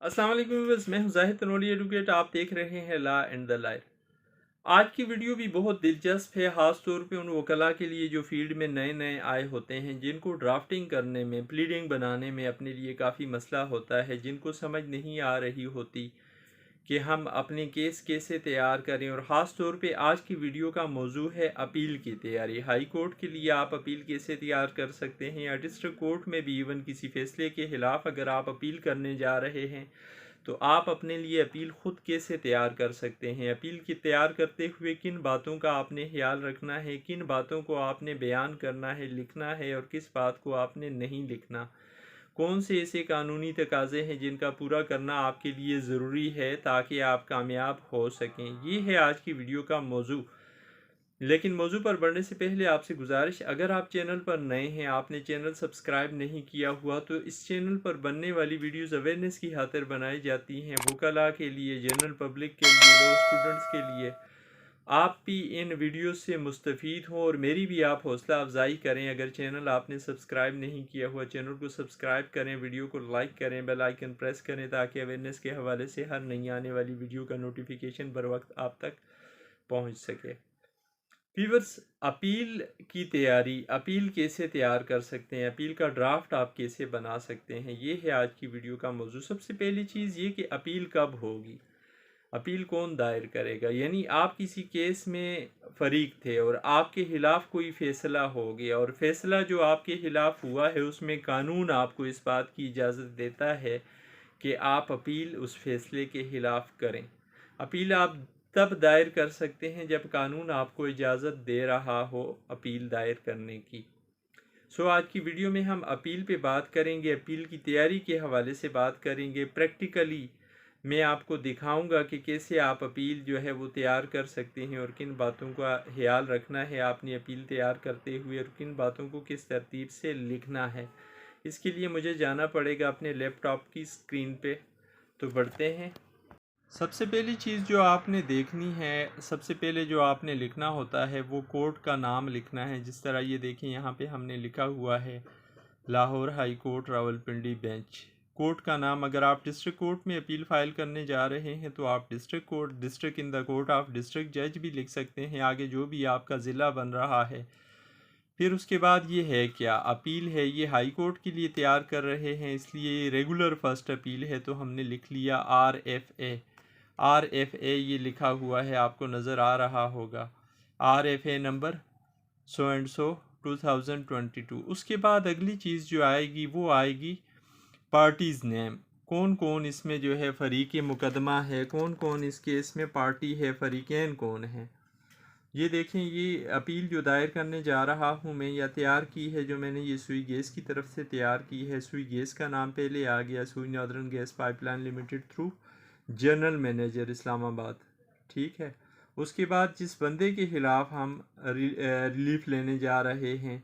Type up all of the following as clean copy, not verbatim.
अस्सलाम वालेकुम व्यूअर्स, मैं हूं जाहिद तनोली एडवोकेट। आप देख रहे हैं लॉ एंड द लाइफ। आज की वीडियो भी बहुत दिलचस्प है, ख़ास तौर पे उन वकला के लिए जो फील्ड में नए नए आए होते हैं, जिनको ड्राफ्टिंग करने में, प्लीडिंग बनाने में अपने लिए काफ़ी मसला होता है, जिनको समझ नहीं आ रही होती कि हम अपने केस कैसे तैयार करें। और ख़ास तौर पे आज की वीडियो का मौजू है अपील की तैयारी। हाई कोर्ट के लिए आप अपील कैसे तैयार कर सकते हैं, या डिस्ट्रिक्ट कोर्ट में भी इवन किसी फैसले के ख़िलाफ़ अगर आप अपील करने जा रहे हैं तो आप अपने लिए अपील ख़ुद कैसे तैयार कर सकते हैं। अपील की तैयार करते हुए किन बातों का आपने ख्याल रखना है, किन बातों को आपने बयान करना है, लिखना है, और किस बात को आपने नहीं लिखना। कौन से ऐसे कानूनी तकाज़े हैं जिनका पूरा करना आपके लिए ज़रूरी है ताकि आप कामयाब हो सकें। ये है आज की वीडियो का मौजू। लेकिन मौजू पर बढ़ने से पहले आपसे गुजारिश, अगर आप चैनल पर नए हैं, आपने चैनल सब्सक्राइब नहीं किया हुआ, तो इस चैनल पर बनने वाली वीडियोस अवेयरनेस की खातिर बनाई जाती हैं, वकला के लिए, जनरल पब्लिक के लिए, लॉ स्टूडेंट्स के लिए। आप भी इन वीडियोस से मुस्तफ़ीद हों और मेरी भी आप हौसला अफजाई करें। अगर चैनल आपने सब्सक्राइब नहीं किया हुआ, चैनल को सब्सक्राइब करें, वीडियो को लाइक करें, बेल आइकन प्रेस करें, ताकि अवेयरनेस के हवाले से हर नई आने वाली वीडियो का नोटिफिकेशन बर वक्त आप तक पहुँच सके। व्यूअर्स, अपील की तैयारी, अपील कैसे तैयार कर सकते हैं, अपील का ड्राफ्ट आप कैसे बना सकते हैं, ये है आज की वीडियो का मौजू। सबसे पहली चीज़ ये कि अपील कब होगी, अपील कौन दायर करेगा। यानी आप किसी केस में फरीक थे और आपके ख़िलाफ़ कोई फ़ैसला हो गया, और फैसला जो आपके ख़िलाफ़ हुआ है उसमें कानून आपको इस बात की इजाज़त देता है कि आप अपील उस फैसले के ख़िलाफ़ करें। अपील आप तब दायर कर सकते हैं जब कानून आपको इजाज़त दे रहा हो अपील दायर करने की। आज की वीडियो में हम अपील पे बात करेंगे, अपील की तैयारी के हवाले से बात करेंगे। प्रैक्टिकली मैं आपको दिखाऊंगा कि कैसे आप अपील जो है वो तैयार कर सकते हैं और किन बातों का ख्याल रखना है आपने अपील तैयार करते हुए, और किन बातों को किस तरतीब से लिखना है। इसके लिए मुझे जाना पड़ेगा अपने लैपटॉप की स्क्रीन पे। तो बढ़ते हैं। सबसे पहली चीज़ जो आपने देखनी है, सबसे पहले जो आपने लिखना होता है वो कोर्ट का नाम लिखना है। जिस तरह ये देखें, यहाँ पे हमने लिखा हुआ है Lahore high court Rawalpindi bench. Court का नाम, अगर आप डिस्ट्रिक्ट कोर्ट में अपील फ़ाइल करने जा रहे हैं तो आप district court, district in the court of district जज भी लिख सकते हैं, आगे जो भी आपका ज़िला बन रहा है। फिर उसके बाद ये है क्या, अपील है, ये हाई कोर्ट के लिए तैयार कर रहे हैं, इसलिए रेगुलर फर्स्ट अपील है, तो हमने लिख लिया RFA। RFA ये लिखा हुआ है, आपको नज़र आ रहा होगा, RFA number so and so 2022। उसके बाद अगली चीज़ जो आएगी वो आएगी पार्टीज़ नेम। कौन कौन इसमें जो है फ़रीक़ मुकदमा है, कौन कौन इस केस में पार्टी है, फ़रीक़ैन कौन है। ये देखें, ये अपील जो दायर करने जा रहा हूँ मैं, या तैयार की है जो मैंने, ये सुई गैस की तरफ से तैयार की है। सुई गैस का नाम पहले आ गया, सुई northern gas pipeline limited through general manager Islamabad, ठीक है। उसके बाद जिस बंदे के ख़िलाफ़ हम रिलीफ लेने जा रहे हैं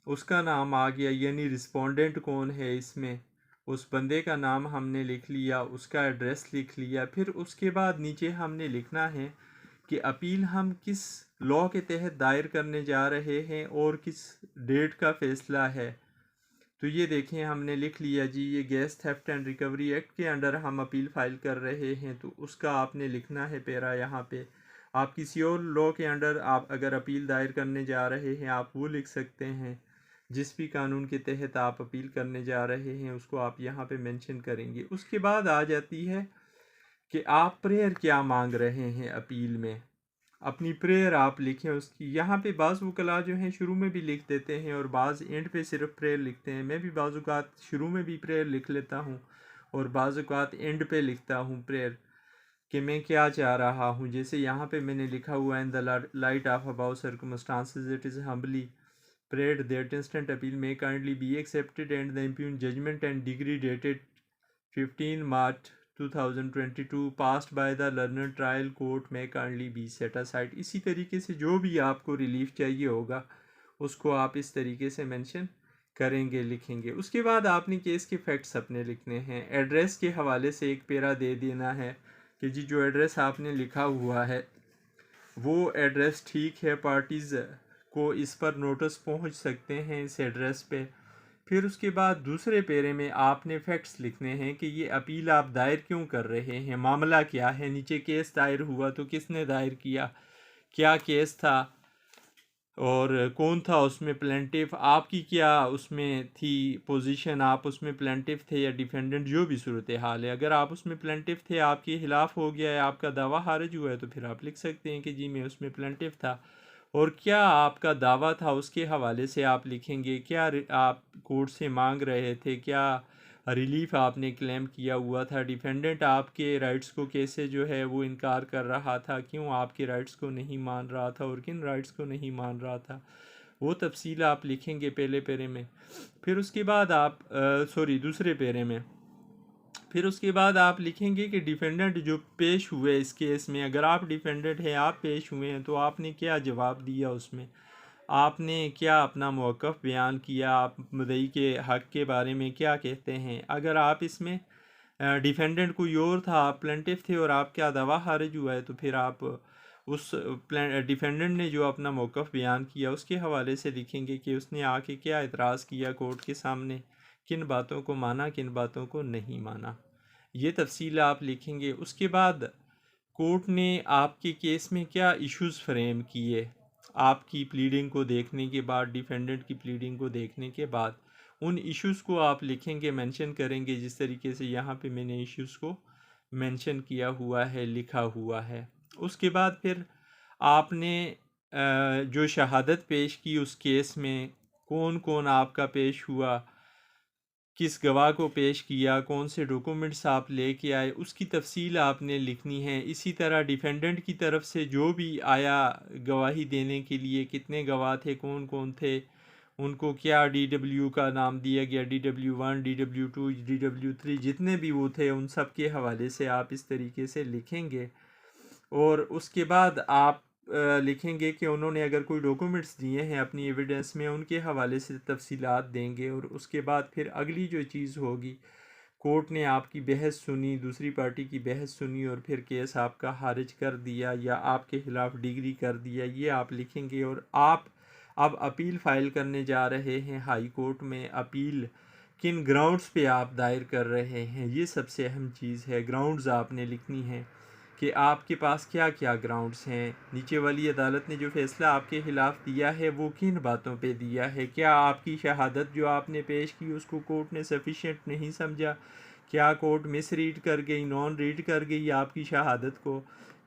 उसका नाम आ गया, यानी रिस्पोंडेंट कौन है इसमें, उस बंदे का नाम हमने लिख लिया, उसका एड्रेस लिख लिया। फिर उसके बाद नीचे हमने लिखना है कि अपील हम किस लॉ के तहत दायर करने जा रहे हैं और किस डेट का फ़ैसला है। तो ये देखें, हमने लिख लिया जी, ये gas theft and recovery act के अंडर हम अपील फ़ाइल कर रहे हैं, तो उसका आपने लिखना है पैरा यहाँ पे। आप किसी और लॉ के अंडर आप अगर अपील दायर करने जा रहे हैं आप वो लिख सकते हैं। जिस भी कानून के तहत आप अपील करने जा रहे हैं उसको आप यहाँ पे मेंशन करेंगे। उसके बाद आ जाती है कि आप प्रेयर क्या मांग रहे हैं अपील में, अपनी प्रेयर आप लिखें उसकी। यहाँ पे बाज़ वकला जो हैं शुरू में भी लिख देते हैं और बाज़ एंड पे सिर्फ प्रेयर लिखते हैं। मैं भी बाज़ औक़ात शुरू में भी प्रेयर लिख लेता हूँ और बाज़ औक़ात एंड पे लिखता हूँ प्रेयर, कि मैं क्या चाह रहा हूँ। जैसे यहाँ पे मैंने लिखा हुआ है, in the light of about circumstances it is humbly prayed that instant appeal may kindly be accepted and the impugned judgment and degree dated 15 March 2022 passed by the learned trial court may kindly be set aside। इसी तरीके से जो भी आपको relief चाहिए होगा उसको आप इस तरीके से मेंशन करेंगे, लिखेंगे। उसके बाद आपने केस के फैक्ट्स अपने लिखने हैं। एड्रेस के हवाले से एक पेरा दे देना है कि जी जो एड्रेस आपने लिखा हुआ है वो एड्रेस ठीक है, पार्टीज़ को इस पर नोटिस पहुंच सकते हैं इस एड्रेस पे। फिर उसके बाद दूसरे पेरे में आपने फैक्ट्स लिखने हैं कि ये अपील आप दायर क्यों कर रहे हैं, मामला क्या है, नीचे केस दायर हुआ तो किसने दायर किया, क्या केस था और कौन था उसमें प्लेंटिफ, आपकी क्या उसमें थी पोजीशन, आप उसमें प्लेंटिफ थे या डिफेंडेंट, जो भी सूरत हाल है। अगर आप उसमें प्लेंटिफ थे, आपके खिलाफ हो गया है, आपका दावा खारिज हुआ है, तो फिर आप लिख सकते हैं कि जी मैं उसमें प्लेंटिफ था। और क्या आपका दावा था उसके हवाले से आप लिखेंगे, क्या आप कोर्ट से मांग रहे थे, क्या रिलीफ आपने क्लेम किया हुआ था, डिफेंडेंट आपके राइट्स को कैसे जो है वो इनकार कर रहा था, क्यों आपके राइट्स को नहीं मान रहा था और किन राइट्स को नहीं मान रहा था, वो तफसील आप लिखेंगे पहले पेरे में। फिर उसके बाद आप दूसरे पेरे में फिर उसके बाद आप लिखेंगे कि डिफेंडेंट जो पेश हुए इस केस में, अगर आप डिफेंडेंट हैं, आप पेश हुए हैं, तो आपने क्या जवाब दिया, उसमें आपने क्या अपना मौक़िफ़ बयान किया, आप मुद्दई के हक़ के बारे में क्या कहते हैं। अगर आप इसमें डिफेंडेंट कोई और था, आप प्लेंटिफ थे और आपका दावा खारिज हुआ है, तो फिर आप उस डिफेंडेंट ने जो अपना मौक़िफ़ बयान किया उसके हवाले से लिखेंगे कि उसने आके क्या एतराज़ किया कोर्ट के सामने, किन बातों को माना, किन बातों को नहीं माना, ये तफसील आप लिखेंगे। उसके बाद कोर्ट ने आपके केस में क्या इश्यूज़ फ्रेम किए, आपकी प्लीडिंग को देखने के बाद, डिफेंडेंट की प्लीडिंग को देखने के बाद उन इश्यूज़ को आप लिखेंगे, मेंशन करेंगे, जिस तरीके से यहाँ पे मैंने इश्यूज़ को मेंशन किया हुआ है, लिखा हुआ है। उसके बाद फिर आपने जो शहादत पेश की उस केस में, कौन कौन आपका पेश हुआ, किस गवाह को पेश किया, कौन से डॉक्यूमेंट्स आप लेके आए, उसकी तफसील आपने लिखनी है। इसी तरह डिफेंडेंट की तरफ से जो भी आया गवाही देने के लिए, कितने गवाह थे, कौन कौन थे, उनको क्या DW का नाम दिया गया, DW1, DW2, DW3, जितने भी वो थे उन सब के हवाले से आप इस तरीके से लिखेंगे। और उसके बाद आप लिखेंगे कि उन्होंने अगर कोई डॉक्यूमेंट्स दिए हैं अपनी एविडेंस में, उनके हवाले से तफसीलात देंगे। और उसके बाद फिर अगली जो चीज़ होगी, कोर्ट ने आपकी बहस सुनी, दूसरी पार्टी की बहस सुनी और फिर केस आपका खारिज कर दिया या आपके ख़िलाफ़ डिग्री कर दिया, ये आप लिखेंगे। और आप अब अपील फ़ाइल करने जा रहे हैं हाई कोर्ट में। अपील किन ग्राउंड्स पे आप दायर कर रहे हैं, ये सबसे अहम चीज़ है। ग्राउंड्स आपने लिखनी है कि आपके पास क्या क्या ग्राउंड्स हैं, नीचे वाली अदालत ने जो फ़ैसला आपके ख़िलाफ़ दिया है वो किन बातों पे दिया है, क्या आपकी शहादत जो आपने पेश की उसको कोर्ट ने सफिशेंट नहीं समझा, क्या कोर्ट मिस रीड कर गई, नॉन रीड कर गई आपकी शहादत को,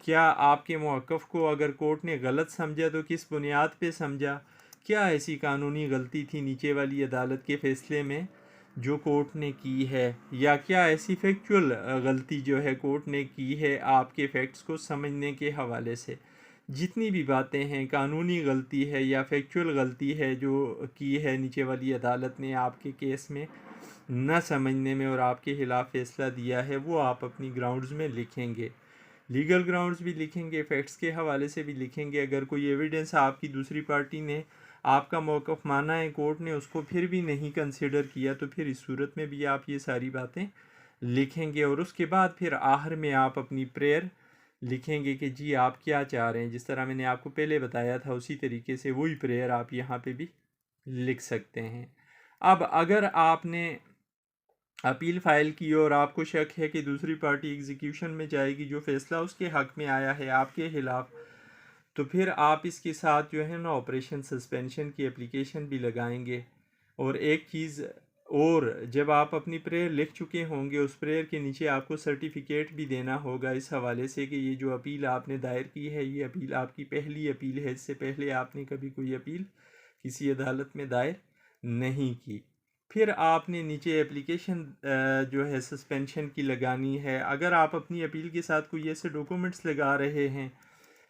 क्या आपके मौक़िफ़ को अगर कोर्ट ने गलत समझा तो किस बुनियाद पे समझा, क्या ऐसी कानूनी गलती थी नीचे वाली अदालत के फ़ैसले में जो कोर्ट ने की है, या क्या ऐसी फैक्चुअल गलती जो है कोर्ट ने की है आपके फैक्ट्स को समझने के हवाले से। जितनी भी बातें हैं, कानूनी गलती है या फैक्चुअल गलती है जो की है नीचे वाली अदालत ने आपके केस में न समझने में और आपके ख़िलाफ़ फ़ैसला दिया है, वो आप अपनी ग्राउंड्स में लिखेंगे। लीगल ग्राउंड्स भी लिखेंगे, फैक्ट्स के हवाले से भी लिखेंगे। अगर कोई एविडेंस आपकी दूसरी पार्टी ने आपका मौक़िफ़ माना है, कोर्ट ने उसको फिर भी नहीं कंसिडर किया, तो फिर इस सूरत में भी आप ये सारी बातें लिखेंगे। और उसके बाद फिर आखिर में आप अपनी प्रेयर लिखेंगे कि जी आप क्या चाह रहे हैं। जिस तरह मैंने आपको पहले बताया था उसी तरीके से वही प्रेयर आप यहाँ पे भी लिख सकते हैं। अब अगर आपने अपील फ़ाइल की और आपको शक है कि दूसरी पार्टी एग्जीक्यूशन में जाएगी, जो फ़ैसला उसके हक़ में आया है आपके ख़िलाफ़, तो फिर आप इसके साथ जो है ना ऑपरेशन सस्पेंशन की एप्लीकेशन भी लगाएंगे। और एक चीज़ और, जब आप अपनी प्रेयर लिख चुके होंगे, उस प्रेयर के नीचे आपको सर्टिफिकेट भी देना होगा इस हवाले से कि ये जो अपील आपने दायर की है, ये अपील आपकी पहली अपील है, इससे पहले आपने कभी कोई अपील किसी अदालत में दायर नहीं की। फिर आपने नीचे एप्लीकेशन जो है सस्पेंशन की लगानी है। अगर आप अपनी अपील के साथ कोई ऐसे डॉक्यूमेंट्स लगा रहे हैं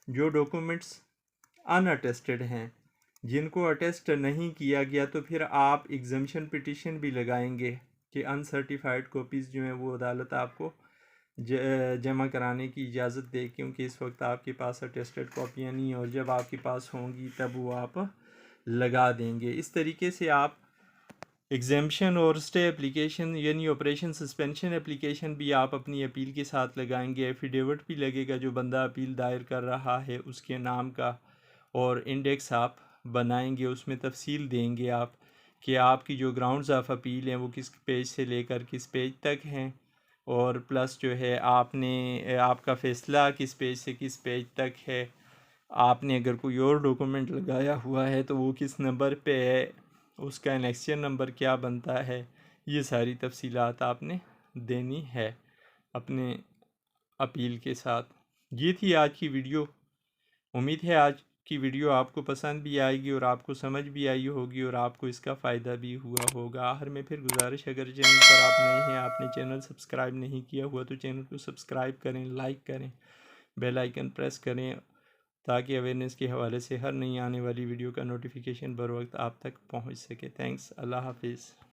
जो डॉक्यूमेंट्स अनअटेस्टेड हैं, जिनको अटेस्ट नहीं किया गया, तो फिर आप एग्जम्पशन पिटिशन भी लगाएंगे कि अनसर्टिफाइड कॉपीज़ जो हैं वो अदालत आपको जमा कराने की इजाज़त दे, क्योंकि इस वक्त आपके पास अटेस्टेड कॉपियाँ नहीं, और जब आपके पास होंगी तब वो आप लगा देंगे। इस तरीके से आप एग्जेम्पशन और स्टे एप्लीकेशन यानी ऑपरेशन सस्पेंशन एप्लीकेशन भी आप अपनी अपील के साथ लगाएंगे। एफिडेविट भी लगेगा जो बंदा अपील दायर कर रहा है उसके नाम का, और इंडेक्स आप बनाएंगे, उसमें तफसील देंगे आप कि आपकी जो ग्राउंड्स ऑफ अपील हैं वो किस पेज से लेकर किस पेज तक हैं, और प्लस जो है आपका फ़ैसला किस पेज से किस पेज तक है। आपने अगर कोई और डॉक्यूमेंट लगाया हुआ है तो वो किस नंबर पे है, उसका एनेक्शन नंबर क्या बनता है, ये सारी तफसीलात आपने देनी है अपने अपील के साथ। ये थी आज की वीडियो। उम्मीद है आज की वीडियो आपको पसंद भी आएगी और आपको समझ भी आई होगी और आपको इसका फ़ायदा भी हुआ होगा। आखिर में फिर गुजारिश, अगर चैनल पर आप नए हैं, आपने चैनल सब्सक्राइब नहीं किया हुआ तो चैनल को सब्सक्राइब करें, लाइक करें, बेल आइकन प्रेस करें, ताकि अवेयरनेस के हवाले से हर नई आने वाली वीडियो का नोटिफिकेशन बर वक्त आप तक पहुँच सके। थैंक्स। अल्लाह हाफिज़।